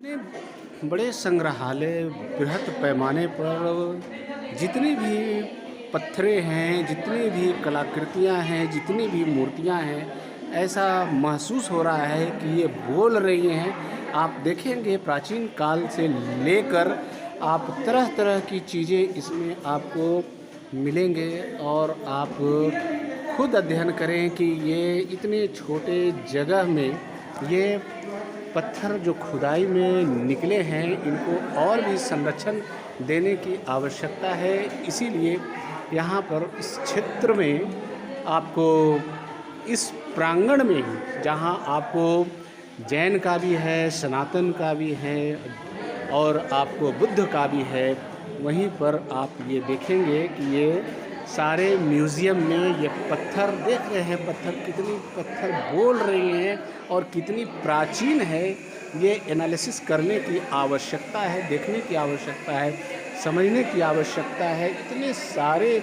इतने बड़े संग्रहालय बृहत पैमाने पर जितनी भी पत्थरें हैं, जितनी भी कलाकृतियाँ हैं, जितनी भी मूर्तियाँ हैं, ऐसा महसूस हो रहा है कि ये बोल रही हैं। आप देखेंगे प्राचीन काल से लेकर आप तरह-तरह की चीज़ें इसमें आपको मिलेंगे और आप खुद अध्ययन करें कि ये इतने छोटे जगह में ये पत्थर जो खुदाई में निकले हैं, इनको और भी संरक्षण देने की आवश्यकता है। इसीलिए यहाँ पर इस क्षेत्र में आपको इस प्रांगण में ही जहाँ आपको जैन का भी है, सनातन का भी है और आपको बुद्ध का भी है, वहीं पर आप ये देखेंगे कि ये सारे म्यूज़ियम में ये पत्थर देख रहे हैं। पत्थर बोल रही हैं और कितनी प्राचीन है, ये एनालिसिस करने की आवश्यकता है, देखने की आवश्यकता है, समझने की आवश्यकता है। इतने सारे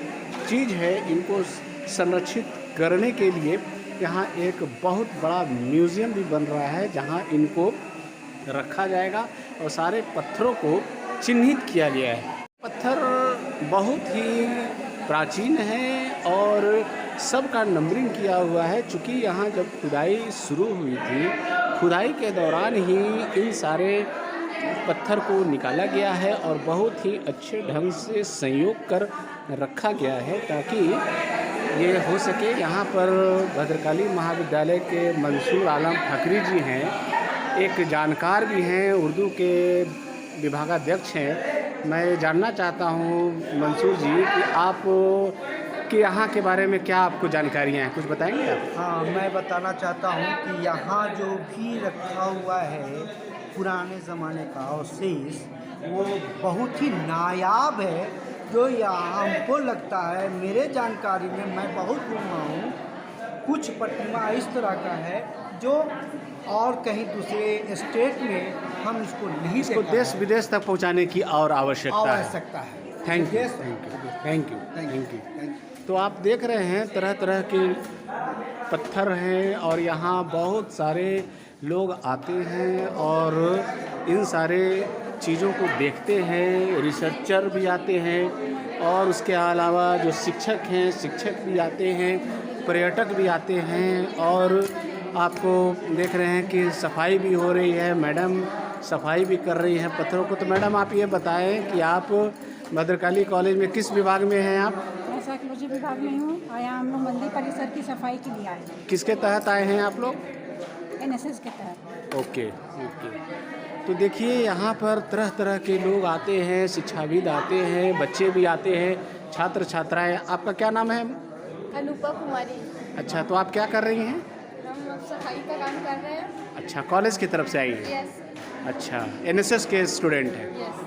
चीज़ है, इनको संरक्षित करने के लिए यहाँ एक बहुत बड़ा म्यूज़ियम भी बन रहा है जहाँ इनको रखा जाएगा और सारे पत्थरों को चिन्हित किया गया है। पत्थर बहुत ही प्राचीन है और सबका नंबरिंग किया हुआ है। चूँकि यहाँ जब खुदाई शुरू हुई थी, खुदाई के दौरान ही इन सारे पत्थर को निकाला गया है और बहुत ही अच्छे ढंग से संयोग कर रखा गया है ताकि ये हो सके। यहाँ पर भद्रकाली महाविद्यालय के मंसूर आलम फकरी जी हैं, एक जानकार भी हैं, उर्दू के विभागाध्यक्ष हैं। मैं जानना चाहता हूँ मंसूर जी कि आप कि यहाँ के बारे में क्या आपको जानकारियाँ हैं, कुछ बताएंगे आप? हाँ, मैं बताना चाहता हूँ कि यहाँ जो भी रखा हुआ है पुराने ज़माने का अवशेष, वो बहुत ही नायाब है। जो यहाँ हमको लगता है, मेरे जानकारी में मैं बहुत घूमा हूँ, कुछ प्रतिमा इस तरह का है जो और कहीं दूसरे स्टेट में हम इसको नहीं इसको देश विदेश तक पहुँचाने की और आवश्यकता है। Thank you, thank you, thank you. तो आप देख रहे हैं तरह तरह के पत्थर हैं और यहाँ बहुत सारे लोग आते हैं और इन सारे चीज़ों को देखते हैं। रिसर्चर भी आते हैं और उसके अलावा जो शिक्षक हैं, शिक्षक भी आते हैं, पर्यटक भी आते हैं और आपको देख रहे हैं कि सफाई भी हो रही है। मैडम सफाई भी कर रही हैं पत्थरों को। तो मैडम आप ये बताएं कि आप भद्रकाली कॉलेज में किस विभाग में हैं आप? साइकोलॉजी विभाग में हूँ। आया हम लोग मंदिर परिसर की सफाई के लिए आए हैं। किसके तहत आए हैं आप लोग? एनएसएस के तहत। ओके। तो देखिए यहाँ पर तरह तरह के लोग आते हैं, शिक्षाविद आते हैं, बच्चे भी आते हैं, छात्र छात्राएं। आपका क्या नाम है? अनुपा कुमारी। अच्छा, तो आप क्या कर रही हैं? हम अब सफाई का काम कर रहे हैं। अच्छा, कॉलेज की तरफ से आई हैं? यस। अच्छा, एनएसएस के स्टूडेंट हैं। यस।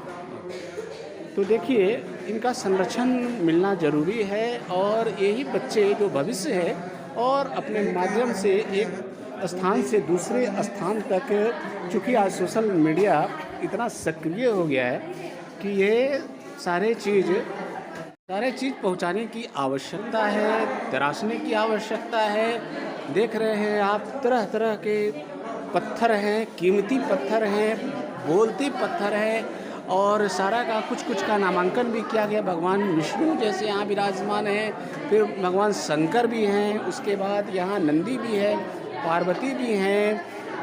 तो देखिए इनका संरक्षण मिलना ज़रूरी है और यही बच्चे जो भविष्य है और अपने माध्यम से एक स्थान से दूसरे स्थान तक, चूँकि आज सोशल मीडिया इतना सक्रिय हो गया है कि ये सारे चीज़ पहुंचाने की आवश्यकता है, तराशने की आवश्यकता है। देख रहे हैं आप तरह तरह के पत्थर हैं, कीमती पत्थर हैं, बोलते पत्थर हैं और सारा का कुछ का नामांकन भी किया गया। भगवान विष्णु जैसे यहाँ विराजमान हैं, फिर भगवान शंकर भी हैं, उसके बाद यहाँ नंदी भी है, पार्वती भी हैं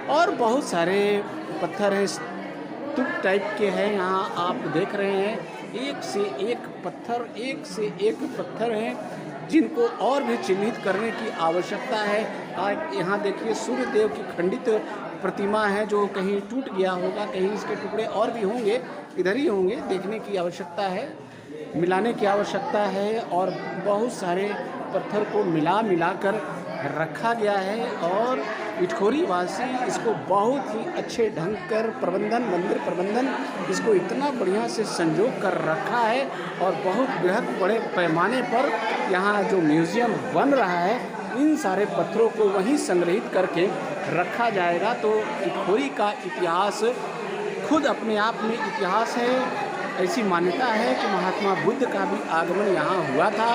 और बहुत सारे पत्थर हैं, स्तूप टाइप के हैं। यहाँ आप देख रहे हैं एक से एक पत्थर हैं जिनको और भी चिन्हित करने की आवश्यकता है। आज यहाँ देखिए सूर्य देव की खंडित प्रतिमा है जो कहीं टूट गया होगा, कहीं इसके टुकड़े और भी होंगे, इधर ही होंगे। देखने की आवश्यकता है, मिलाने की आवश्यकता है और बहुत सारे पत्थर को मिला कर रखा गया है और इटखोरी वासी इसको बहुत ही अच्छे ढंग कर मंदिर प्रबंधन इसको इतना बढ़िया से संजो कर रखा है और बहुत बृहद बड़े पैमाने पर यहाँ जो म्यूज़ियम बन रहा है, इन सारे पत्थरों को वहीं संग्रहित करके रखा जाएगा। तो इटखोरी का इतिहास खुद अपने आप में इतिहास है। ऐसी मान्यता है कि महात्मा बुद्ध का भी आगमन यहाँ हुआ था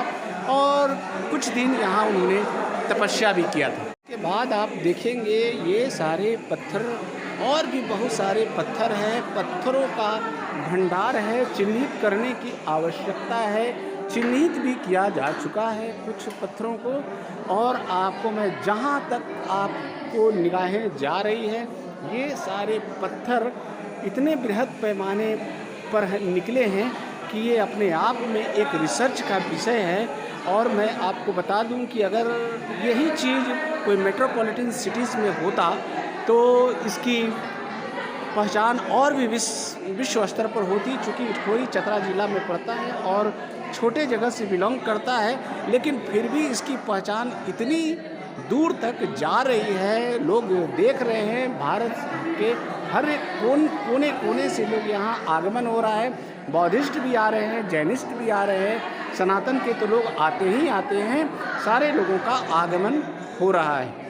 और कुछ दिन यहाँ उन्होंने तपस्या भी किया था। के बाद आप देखेंगे ये सारे पत्थर और भी बहुत सारे पत्थर हैं, पत्थरों का भंडार है। चिन्हित करने की आवश्यकता है, चिन्हित भी किया जा चुका है कुछ पत्थरों को। और आपको मैं जहाँ तक आपको निगाहें जा रही है, ये सारे पत्थर इतने बृहद पैमाने पर निकले हैं कि ये अपने आप में एक रिसर्च का विषय है। और मैं आपको बता दूं कि अगर यही चीज़ कोई मेट्रोपॉलिटन सिटीज़ में होता तो इसकी पहचान और भी विश्व स्तर पर होती, चूँकि इटखोरी चतरा जिला में पड़ता है और छोटे जगह से बिलोंग करता है, लेकिन फिर भी इसकी पहचान इतनी दूर तक जा रही है, लोग देख रहे हैं। भारत के हर एक कोने कोने से लोग यहाँ आगमन हो रहा है। बौद्धिस्ट भी आ रहे हैं, जैनिस्ट भी आ रहे हैं, सनातन के तो लोग आते ही आते हैं। सारे लोगों का आगमन हो रहा है।